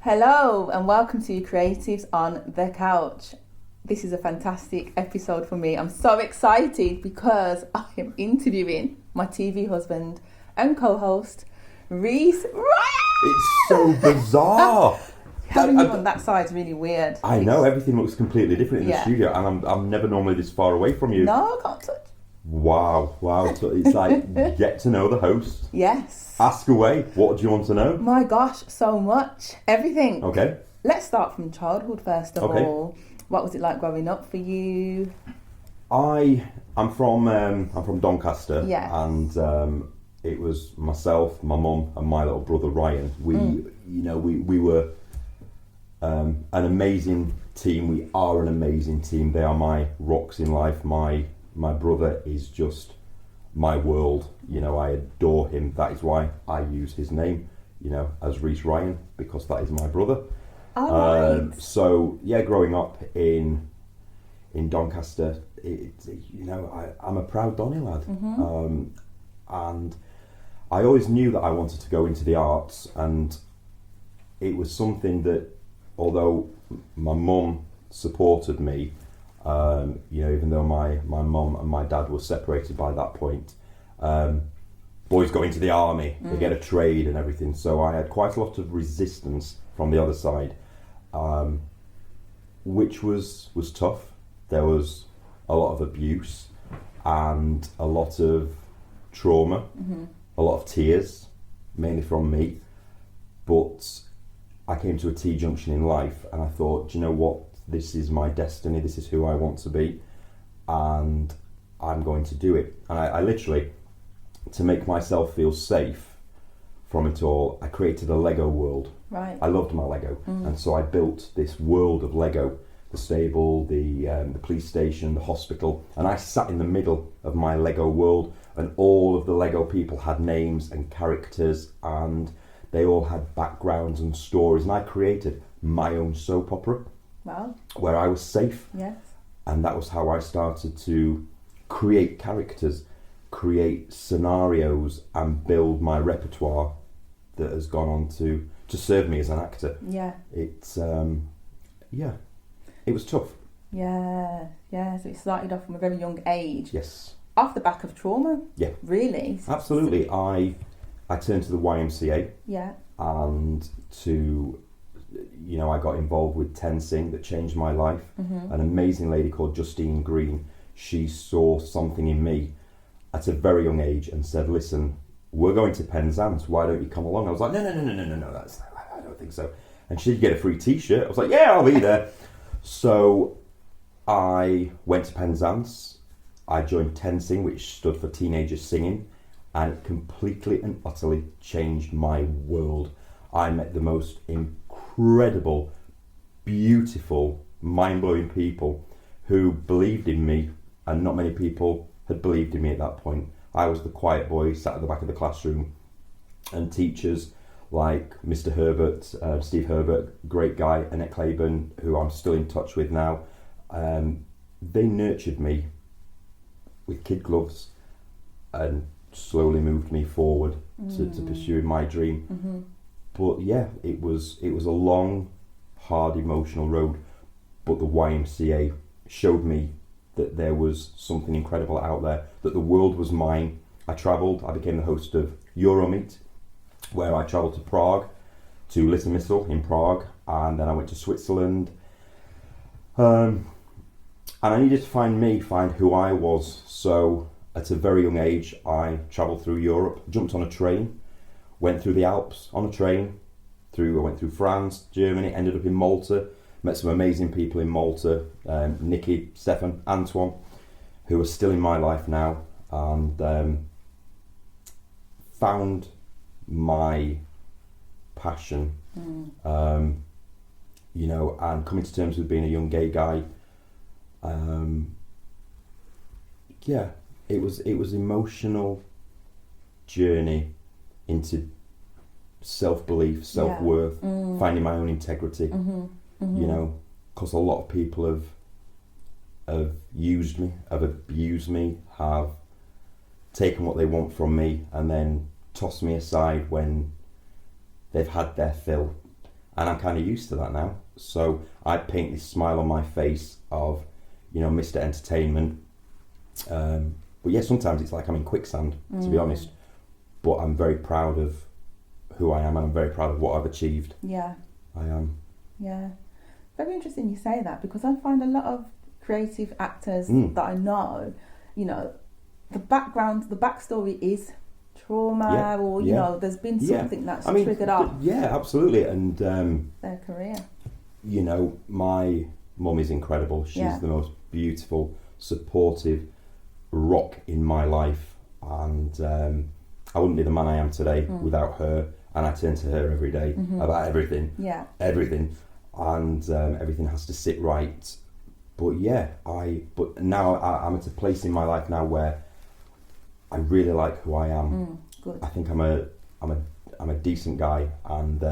Hello and welcome to Creatives on the Couch. This is a fantastic episode for me. I'm so excited because I am interviewing my TV husband and co-host, Reece Ryan. It's so bizarre. Having you on that side is really weird. I know, everything looks completely different in the studio, and I'm never normally this far away from you. No, I can't touch. Wow. So it's like, get to know the host. Yes. Ask away. What do you want to know? My gosh, so much. Everything. Okay. Let's start from childhood first of all. What was it like growing up for you? I'm from Doncaster. Yes. And it was myself, my mum, and my little brother Ryan. We were an amazing team. We are an amazing team. They are my rocks in life. My brother is just my world. I adore him. That is why I use his name, as Reece Ryan, because that is my brother. Right. So yeah, growing up in Doncaster, I'm a proud Donny lad. Mm-hmm. And I always knew that I wanted to go into the arts, and it was something that, although my mum supported me, even though my mum and my dad were separated by that point, boys go into the army, they get a trade and everything, so I had quite a lot of resistance from the other side, which was tough. There was a lot of abuse and a lot of trauma, a lot of tears, mainly from me, but I came to a T-junction in life and I thought, do you know what, this is my destiny, this is who I want to be, and I'm going to do it. And I literally, to make myself feel safe from it all, I created a Lego world. Right. I loved my Lego, and so I built this world of Lego, the stable, the police station, the hospital, and I sat in the middle of my Lego world, and all of the Lego people had names and characters, and they all had backgrounds and stories, and I created my own soap opera. Wow. Where I was safe. Yes. And that was how I started to create characters, create scenarios, and build my repertoire that has gone on to serve me as an actor. Yeah. It's, it was tough. Yeah. So it started off from a very young age. Yes. Off the back of trauma? Yeah. Really? Absolutely. I turned to the YMCA. Yeah. And I got involved with Tensing, that changed my life. An amazing lady called Justine Green, she saw something in me at a very young age and said, listen, we're going to Penzance, why don't you come along? I was like, no, I don't think so. And she'd get a free t-shirt. I was like, yeah, I'll be there. So I went to Penzance, I joined Tensing, which stood for Teenagers Singing, and it completely and utterly changed my world. I met the most incredible, beautiful, mind-blowing people who believed in me, and not many people had believed in me at that point. I was the quiet boy, sat at the back of the classroom, and teachers like Mr. Herbert, Steve Herbert, great guy, Annette Claiborne, who I'm still in touch with now, they nurtured me with kid gloves and slowly moved me forward to pursuing my dream. But yeah, it was a long, hard, emotional road. But the YMCA showed me that there was something incredible out there, that the world was mine. I travelled, I became the host of Euromeet, where I travelled to Prague, to Litomyšl in Prague, and then I went to Switzerland. And I needed to find who I was. So at a very young age, I travelled through Europe, jumped on a train, went through the Alps on a train, I went through France, Germany, ended up in Malta, met some amazing people in Malta, Nikki, Stefan, Antoine, who are still in my life now, and found my passion, and coming to terms with being a young gay guy. It was emotional journey into self-belief, self-worth, finding my own integrity, because a lot of people have used me, have abused me, have taken what they want from me and then tossed me aside when they've had their fill. and I'm kind of used to that now. So I paint this smile on my face of, Mr. Entertainment. But yeah, sometimes it's like I'm in quicksand, to be honest. But I'm very proud of who I am, and I'm very proud of what I've achieved. Yeah. I am. Yeah. Very interesting you say that, because I find a lot of creative actors that I know, the backstory is trauma, or there's been something that's triggered off. Yeah, absolutely. And their career. My mum is incredible. She's the most beautiful, supportive rock in my life, and I wouldn't be the man I am today without her. And I turn to her every day about everything. Yeah. Everything. And everything has to sit right. But but now I'm at a place in my life now where I really like who I am. Good. I think I'm a decent guy, and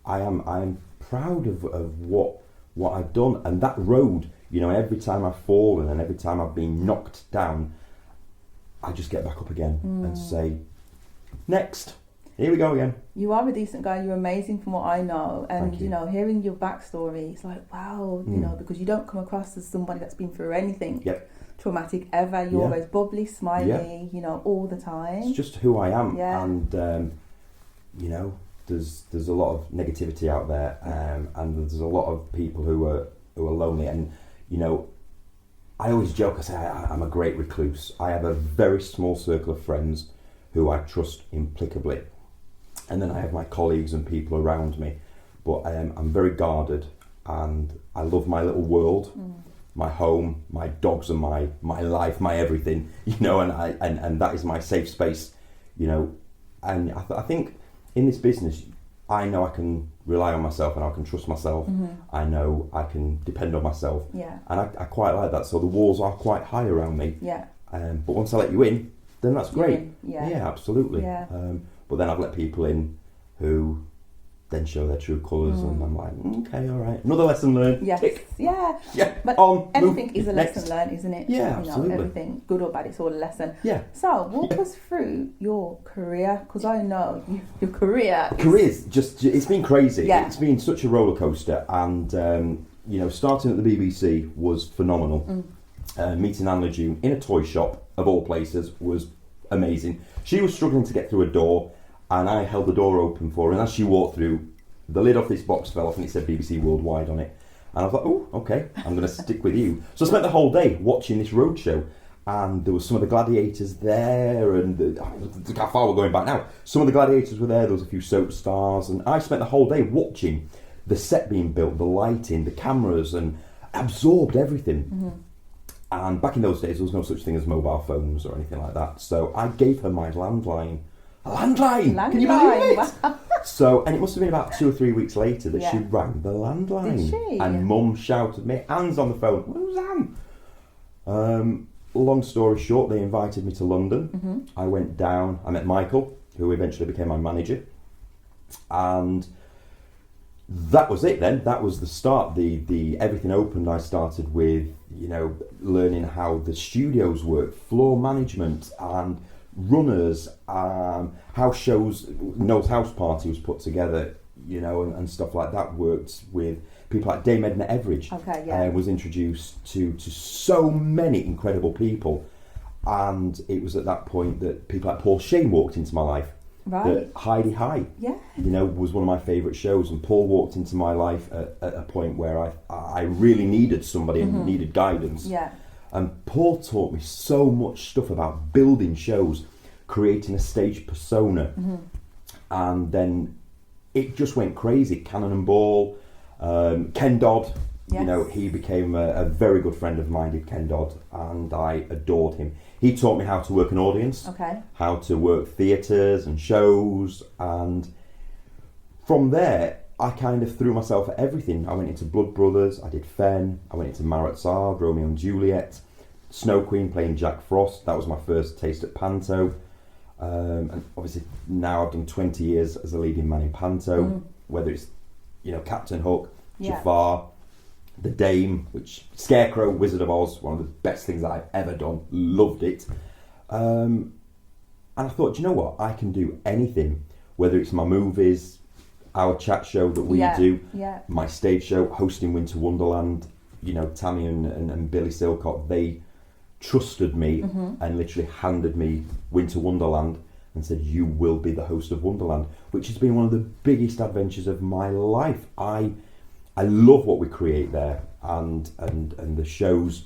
I'm proud of what I've done. And that road, every time I've fallen and every time I've been knocked down, I just get back up again and say, next. Here we go again. You are a decent guy. You're amazing from what I know. And, hearing your backstory, it's like, wow, because you don't come across as somebody that's been through anything traumatic ever. You're always bubbly, smiley, all the time. It's just who I am. Yeah. And, there's a lot of negativity out there. And there's a lot of people who are lonely. And, I always joke, I say I'm a great recluse. I have a very small circle of friends who I trust implicably. And then I have my colleagues and people around me, but I'm very guarded, and I love my little world, my home, my dogs, and my life, my everything, and that is my safe space, and I think in this business, I know I can rely on myself and I can trust myself. I know I can depend on myself, and I quite like that. So the walls are quite high around me. But once I let you in, then that's great. Yeah, absolutely. But then I've let people in who then show their true colours, and I'm like, okay, all right, another lesson learned. Yes, tick. Yeah. But everything is a lesson learned, isn't it? Yeah, absolutely. Everything, good or bad, it's all a lesson. Yeah. So walk us through your career, because I know your career. Career's it's been crazy. Yeah. It's been such a roller coaster, and starting at the BBC was phenomenal. Meeting Anne Lejeune in a toy shop of all places was amazing. She was struggling to get through a door, and I held the door open for her, and as she walked through, the lid off this box fell off and it said BBC Worldwide on it, and I was like, oh, okay, I'm going to stick with you. So I spent the whole day watching this roadshow, and there was some of the gladiators there, and how far we're going back now. Some of the gladiators were there was a few soap stars, and I spent the whole day watching the set being built, the lighting, the cameras, and absorbed everything. And back in those days, there was no such thing as mobile phones or anything like that. So I gave her my landline. A landline! Can you believe it? Wow. So, and it must have been about 2 or 3 weeks later that she rang the landline. Did she? And Mum shouted me, Anne's on the phone. Who's Anne? Long story short, they invited me to London. I went down, I met Michael, who eventually became my manager. And that was it then. That was the start. The everything opened. I started with, learning how the studios work, floor management, and runners, how shows, Noel's House Party was put together, and stuff like that. Worked with people like Dame Edna Everage. Was introduced to so many incredible people, and it was at that point that people like Paul Shane walked into my life. That Heidi High, was one of my favourite shows, and Paul walked into my life at a point where I really needed somebody and needed guidance. And Paul taught me so much stuff about building shows, creating a stage persona, and then it just went crazy. Cannonball, Ken Dodd, he became a very good friend of mine, did Ken Dodd, and I adored him. He taught me how to work an audience, how to work theatres and shows, and from there I kind of threw myself at everything. I went into Blood Brothers, I did Fen, I went into Marat Sard, Romeo and Juliet, Snow Queen playing Jack Frost. That was my first taste at Panto, and obviously now I've done 20 years as a leading man in Panto, whether it's Captain Hook, Jafar, The Dame, which Scarecrow, Wizard of Oz, one of the best things that I've ever done. Loved it. And I thought, do you know what? I can do anything, whether it's my movies, our chat show that we Yeah, do, yeah. my stage show, hosting Winter Wonderland, you know, Tammy and Billy Silcock, they trusted me and literally handed me Winter Wonderland and said, you will be the host of Wonderland, which has been one of the biggest adventures of my life. I love what we create there, and the shows.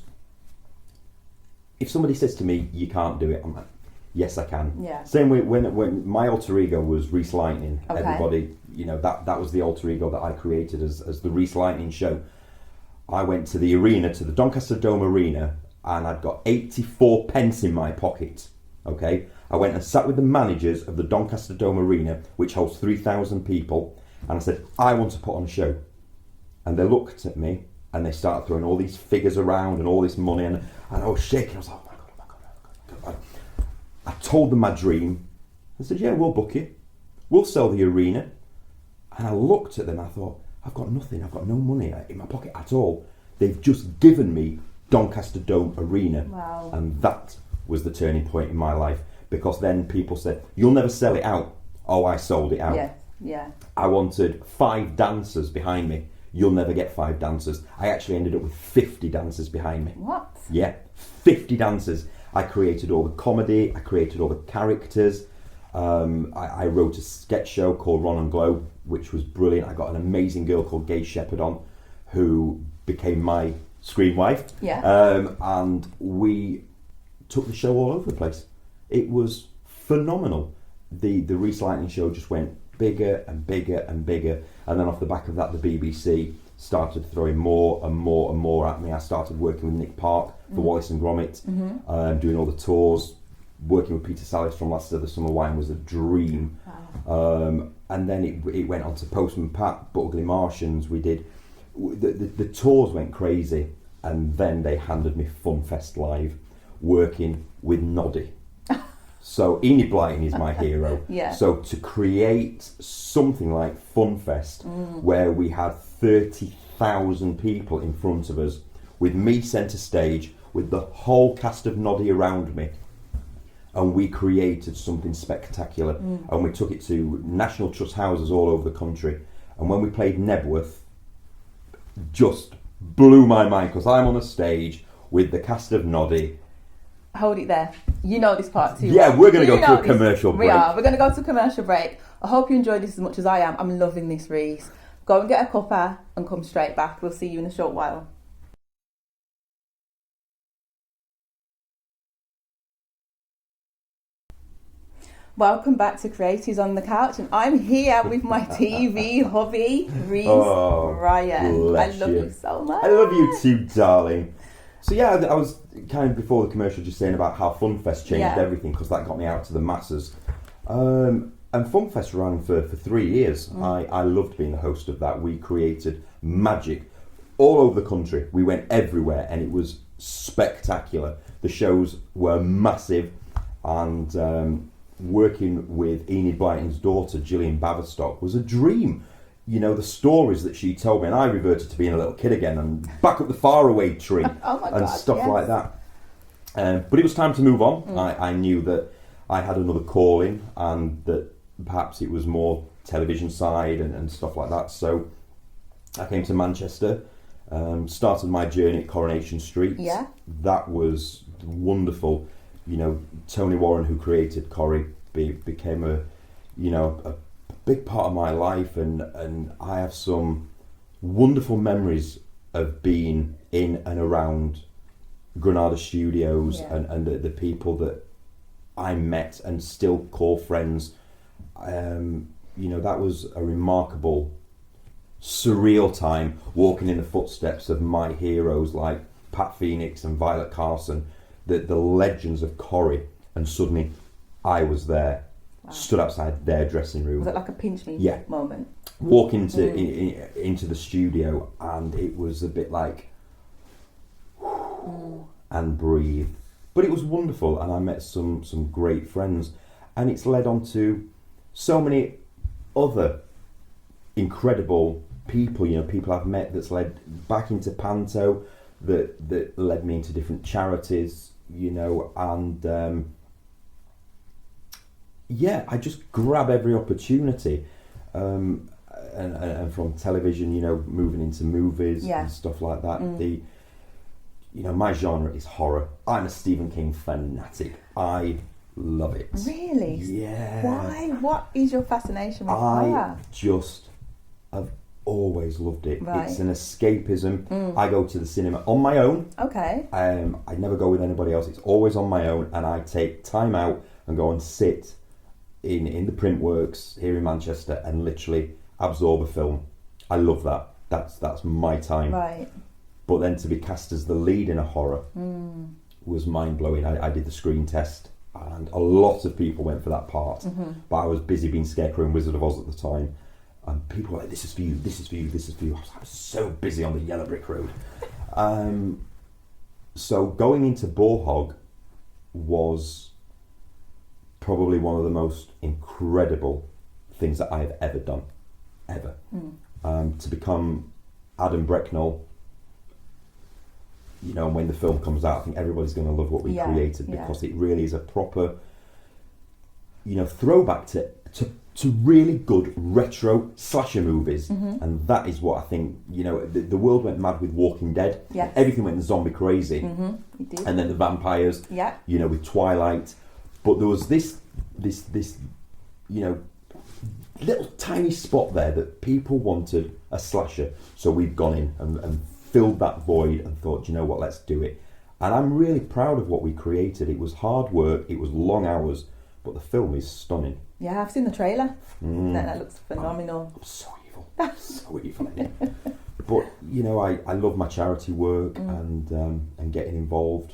If somebody says to me, you can't do it, I'm like, yes, I can. Yeah. Same way when my alter ego was Reece Lightning. Okay. Everybody, you know, that was the alter ego that I created as the Reece Lightning show. I went to the arena, to the Doncaster Dome Arena, and I'd got 84 pence in my pocket. Okay, I went and sat with the managers of the Doncaster Dome Arena, which holds 3,000 people, and I said, I want to put on a show. And they looked at me and they started throwing all these figures around and all this money, and I was shaking. I was like, oh my God, oh my God, oh my God. I told them my dream. I said, yeah, we'll book it. We'll sell the arena. And I looked at them and I thought, I've got nothing. I've got no money in my pocket at all. They've just given me Doncaster Dome Arena. Wow. And that was the turning point in my life, because then people said, you'll never sell it out. Oh, I sold it out. Yeah, yeah. I wanted 5 dancers behind me. You'll never get 5 dancers. I actually ended up with 50 dancers behind me. What? Yeah, 50 dancers. I created all the comedy. I created all the characters. I wrote a sketch show called Ron and Glow, which was brilliant. I got an amazing girl called Gay Shepherd on, who became my screen wife. Yeah. And we took the show all over the place. It was phenomenal. The Reece Lightning show just went bigger and bigger and bigger, and then off the back of that, the BBC started throwing more and more and more at me. I started working with Nick Park for Wallace and Gromit, doing all the tours. Working with Peter Sallis from Last of the Summer Wine was a dream. Wow. And then it went on to Postman Pat, But Ugly Martians. We did the tours went crazy, and then they handed me Funfest Live, working with Noddy. So Enid Blyton is my hero. Yeah. So to create something like Funfest, where we had 30,000 people in front of us, with me centre stage, with the whole cast of Noddy around me, and we created something spectacular, and we took it to National Trust houses all over the country. And when we played Nebworth, just blew my mind, because I'm on a stage with the cast of Noddy. Hold it there. You know this part too. Yeah, right? we're going to go You to know a commercial this. break. We are. We're going to go to a commercial break. I hope you enjoyed this as much as I am. I'm loving this, Reece. Go and get a cuppa and come straight back. We'll see you in a short while. Welcome back to Creatives on the Couch, and I'm here with my TV hubby, Reece Ryan. I love you so much. I love you too, darling. So yeah, I was kind of before the commercial just saying about how Funfest changed everything, because that got me out to the masses. And Funfest ran for 3 years. I loved being the host of that. We created magic all over the country. We went everywhere, and it was spectacular. The shows were massive, and working with Enid Blyton's daughter, Gillian Baverstock, was a dream. You know, the stories that she told me, and I reverted to being a little kid again and back up the faraway tree Oh my and God, stuff yes. like that. But it was time to move on. I knew that I had another calling, and that perhaps it was more television side and stuff like that. So I came to Manchester, started my journey at Coronation Street. Yeah. That was wonderful. You know, Tony Warren, who created Corrie, became a big part of my life, and I have some wonderful memories of being in and around Granada Studios, and the people that I met and still call friends. That was a remarkable, surreal time, walking in the footsteps of my heroes like Pat Phoenix and Violet Carson, the legends of Corrie, and suddenly I was there. Wow. Stood outside their dressing room. Was it like a pinch me moment? Walk into the studio, and it was a bit like and breathe. But it was wonderful, and I met some great friends, and it's led on to so many other incredible people. You know, people I've met that's led back into Panto, that led me into different charities. You know, and I just grab every opportunity. and from television, moving into movies Yeah. and stuff like that. My genre is horror. I'm a Stephen King fanatic. I love it. Really? Yeah. Why? What is your fascination with horror? I've always loved it. Right. It's an escapism. I go to the cinema on my own. Okay. I never go with anybody else. It's always on my own, and I take time out and go and sit in the print works here in Manchester and literally absorb a film. I love that. That's my time. Right. But then to be cast as the lead in a horror was mind-blowing. I did the screen test, and a lot of people went for that part. But I was busy being Scarecrow and Wizard of Oz at the time, and people were like, this is for you, this is for you, this is for you. I was so busy on the yellow brick road. So going into Boarhog was probably one of the most incredible things that I've ever done, ever. To become Adam Brecknell, when the film comes out, I think everybody's going to love what we created, because it really is a proper, throwback to really good retro slasher movies. And that is what I think, the world went mad with Walking Dead. Yes. Everything went zombie crazy. It did. And then the vampires, Yeah. with Twilight. But there was this little tiny spot there that people wanted a slasher. So we've gone in and filled that void and thought, you know what, let's do it. And I'm really proud of what we created. It was hard work, it was long hours, but the film is stunning. Yeah, I've seen the trailer. That looks phenomenal. I'm so evil. So evil in it. But, I love my charity work and getting involved.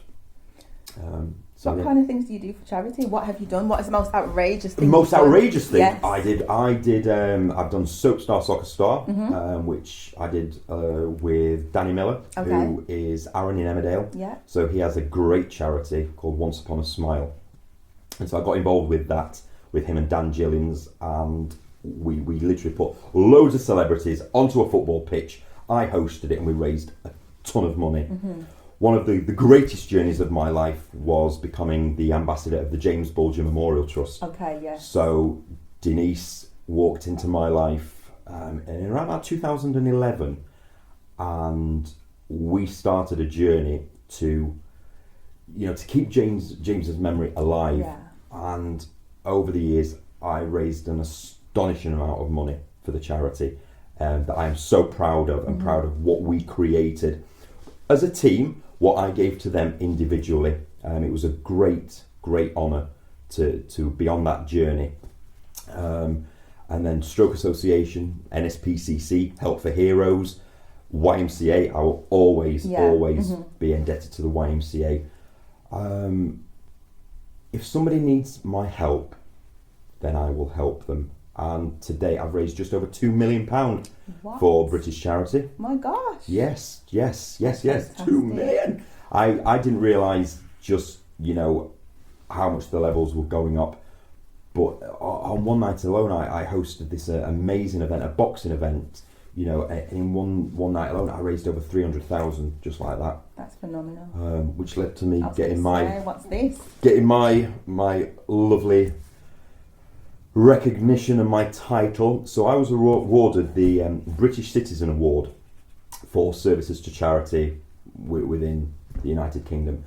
What kind of things do you do for charity? What have you done? What is the most outrageous thing? The most outrageous thing Yes. I did. I've done Soap Star Soccer Star, which I did with Danny Miller, who is Aaron in Emmerdale. Yeah. So he has a great charity called Once Upon a Smile, and so I got involved with that with him and Dan Gillins, and we literally put loads of celebrities onto a football pitch. I hosted it, and we raised a ton of money. One of the greatest journeys of my life was becoming the ambassador of the James Bulger Memorial Trust. Okay, yes. So Denise walked into my life in around about 2011, and we started a journey to keep James's memory alive. Yeah. And over the years, I raised an astonishing amount of money for the charity that I am so proud of, and proud of what we created as a team. What I gave to them individually, it was a great honour to be on that journey. And then Stroke Association, NSPCC, Help for Heroes, YMCA. I will always be indebted to the YMCA. If somebody needs my help, then I will help them. And today I've raised just over £2 million for British Charity. My gosh. Yes. Fantastic. 2 million. I didn't realise just, how much the levels were going up. But on one night alone, I hosted this amazing event, a boxing event. In one night alone, I raised over 300,000 just like that. That's phenomenal. Which led to me what's this? Getting my lovely recognition and my title. So I was awarded the British Citizen Award for services to charity within the United Kingdom,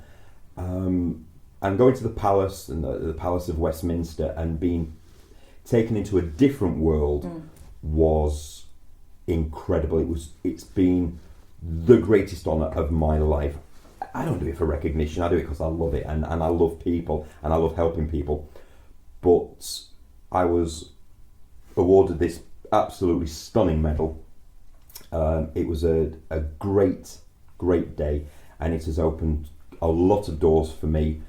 and going to the Palace and the Palace of Westminster and being taken into a different world was incredible. It's been the greatest honour of my life. I don't do it for recognition. I do it because I love it, and I love people, and I love helping people. But I was awarded this absolutely stunning medal. It was a great day, and it has opened a lot of doors for me,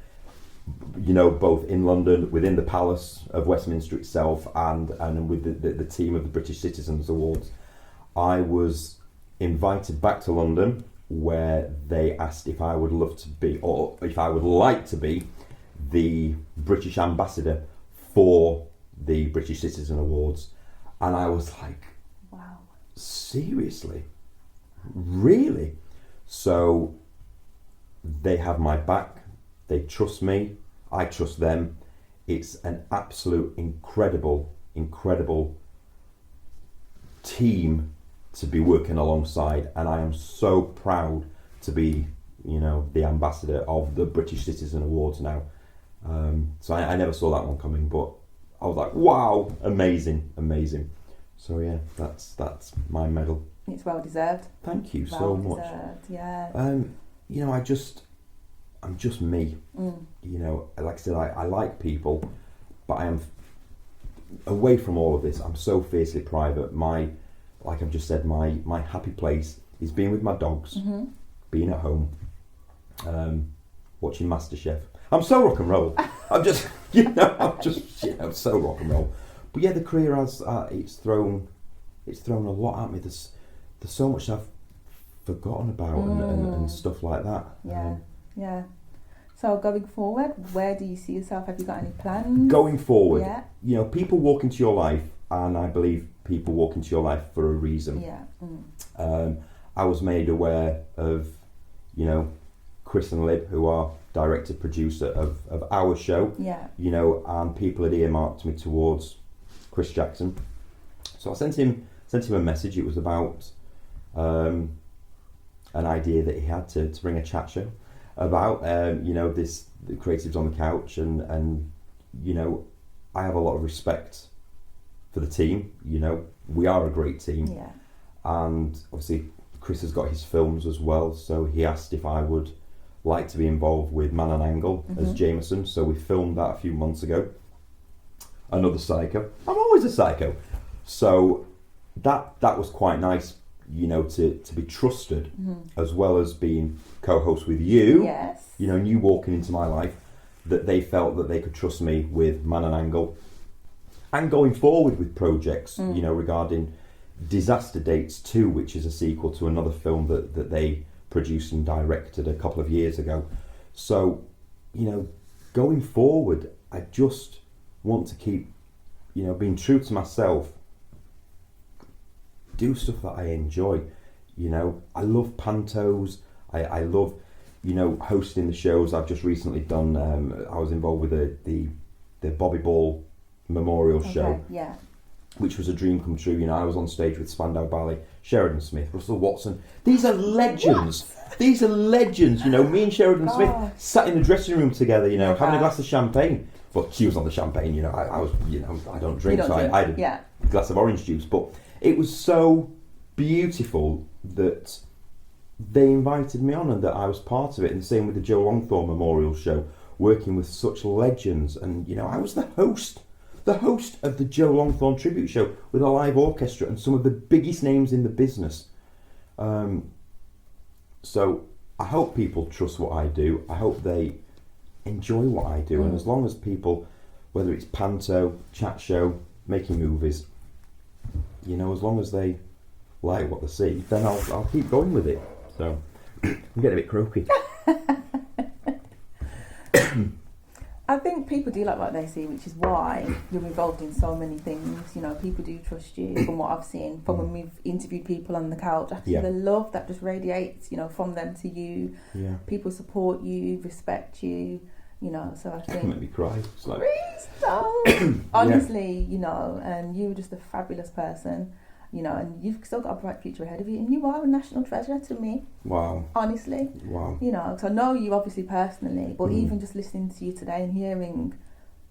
both in London, within the Palace of Westminster itself, and with the team of the British Citizens Awards. I was invited back to London, where they asked if I would love to be, or if I would like to be, the British ambassador for the British Citizen Awards. And I was like, wow, seriously? Really? So they have my back, they trust me, I trust them. It's an absolute incredible team to be working alongside, and I am so proud to be, the ambassador of the British Citizen Awards now. So I never saw that one coming, but I was like, wow, amazing. So yeah, that's my medal. It's well deserved. Thank you so much. Deserved, yeah. I'm just me. Like I said, I like people, but I am away from all of this. I'm so fiercely private. Like I've just said, my happy place is being with my dogs, being at home, watching MasterChef. I'm so rock and roll. I'm just so rock and roll. But yeah, the career has it's thrown a lot at me. There's so much I've forgotten about and stuff like that. Yeah. So going forward, where do you see yourself? Have you got any plans? Going forward, yeah. People walk into your life, and I believe people walk into your life for a reason. Yeah. I was made aware of, Chris and Lib, who are director producer of our show. Yeah. And people had earmarked me towards Chris Jackson. So I sent him a message. It was about an idea that he had to bring a chat show about the creatives on the couch, and I have a lot of respect for the team. We are a great team. Yeah. And obviously Chris has got his films as well, so he asked if I would like to be involved with Man and Angle as Jameson. So we filmed that a few months ago. Another psycho. I'm always a psycho. So that was quite nice, to be trusted, as well as being co-host with you. Yes. And you walking into my life, that they felt that they could trust me with Man and Angle, and going forward with projects, regarding Disaster Dates 2, which is a sequel to another film that they produced and directed a couple of years ago. So, going forward, I just want to keep, being true to myself, do stuff that I enjoy. I love pantos. I love, hosting the shows. I've just recently done, I was involved with the Bobby Ball Memorial Show. Yeah. Which was a dream come true. I was on stage with Spandau Ballet, Sheridan Smith, Russell Watson. These are legends. What? These are legends. Me and Sheridan Smith sat in the dressing room together, having a glass of champagne. Well, she was on the champagne, I was, I don't drink, so I had a glass of orange juice. But it was so beautiful that they invited me on and that I was part of it. And the same with the Joe Longthorne Memorial Show, working with such legends. And, I was the host of the Joe Longthorne Tribute Show with a live orchestra and some of the biggest names in the business. So I hope people trust what I do. I hope they enjoy what I do. And as long as people, whether it's panto, chat show, making movies, as long as they like what they see, then I'll keep going with it. So I'm getting a bit croaky. I think people do like what they see, which is why you're involved in so many things. People do trust you, from what I've seen, from when we've interviewed people on the couch. I see the love that just radiates, from them to you. Yeah. People support you, respect you, so I think... Make me cry. It's like... Honestly, and you're just a fabulous person. And you've still got a bright future ahead of you, and you are a national treasure to me. Wow. Honestly. Wow. Because I know you obviously personally, but even just listening to you today and hearing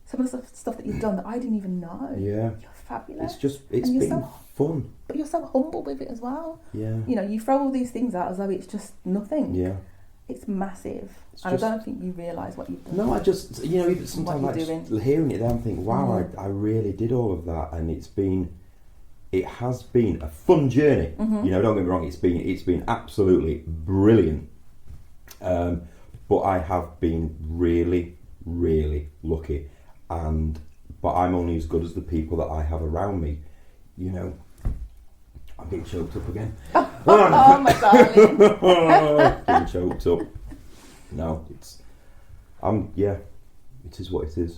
some of the stuff that you've done that I didn't even know. Yeah. You're fabulous. It's been fun. But you're so humble with it as well. Yeah. You throw all these things out as though it's just nothing. Yeah. It's massive. I don't think you realise what you've done. No, I just, even sometimes like just hearing it there, I'm thinking, wow, I really did all of that, and it has been a fun journey. Don't get me wrong, it's been absolutely brilliant. But I have been really, really lucky, but I'm only as good as the people that I have around me. I'm getting choked up again. Oh my darling. Getting choked up. No, it is what it is.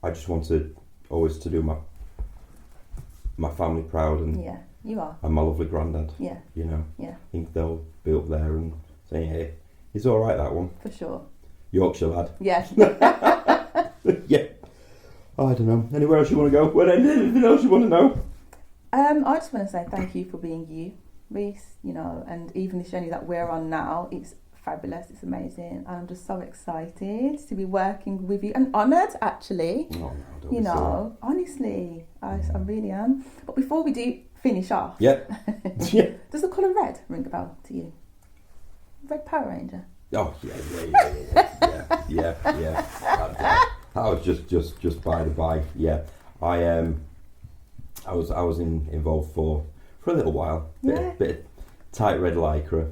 I just wanted always to do my family proud, and you are, and my lovely granddad. Yeah. I think they'll be up there and saying, "Hey, it's all right, that one." For sure. Yorkshire lad. Yeah. Yeah. I don't know. Anywhere else you want to go? Anything else you want to know? I just want to say thank you for being you, Reece, you know, and even this journey that we're on now, it's fabulous, it's amazing. I'm just so excited to be working with you and honoured, actually. Oh, no, don't you be know, honestly, I really am. But before we do finish off, yeah. does the colour red ring a bell to you? Red Power Ranger. Oh yeah. That was just by the by. Yeah, I was involved for a little while. Bit of tight red lycra.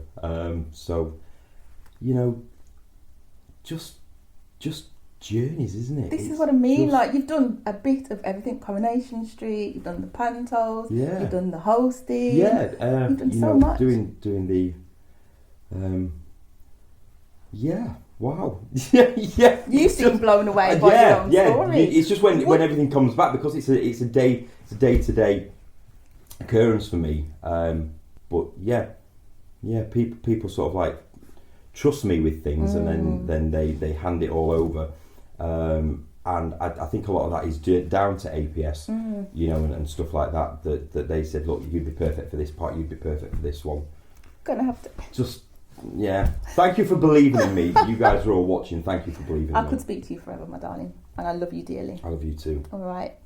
So, you know, just journeys, isn't it? This is what I mean. Like, you've done a bit of everything. Coronation Street. You've done the pantos. Yeah. You've done the hosting. Yeah. You've done so much. Doing the. Yeah. Wow. Yeah. You seem blown away by your own story. It's just when everything comes back, because it's a day-to-day occurrence for me. But yeah, people sort of like trust me with things, and then they hand it all over. And I think a lot of that is down to APS, you know, and stuff like that. That they said, look, you'd be perfect for this part. You'd be perfect for this one. Gonna have to. Just. Yeah, thank you for believing in me. You guys are all watching. Thank you for believing in me. I could speak to you forever, my darling, and I love you dearly. I love you too. All right.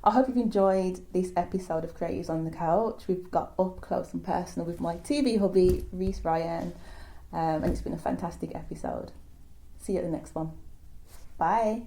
I hope you've enjoyed this episode of Creatives on the Couch. We've got up close and personal with my TV hubby, Reece Ryan, and it's been a fantastic episode. See you at the next one. Bye.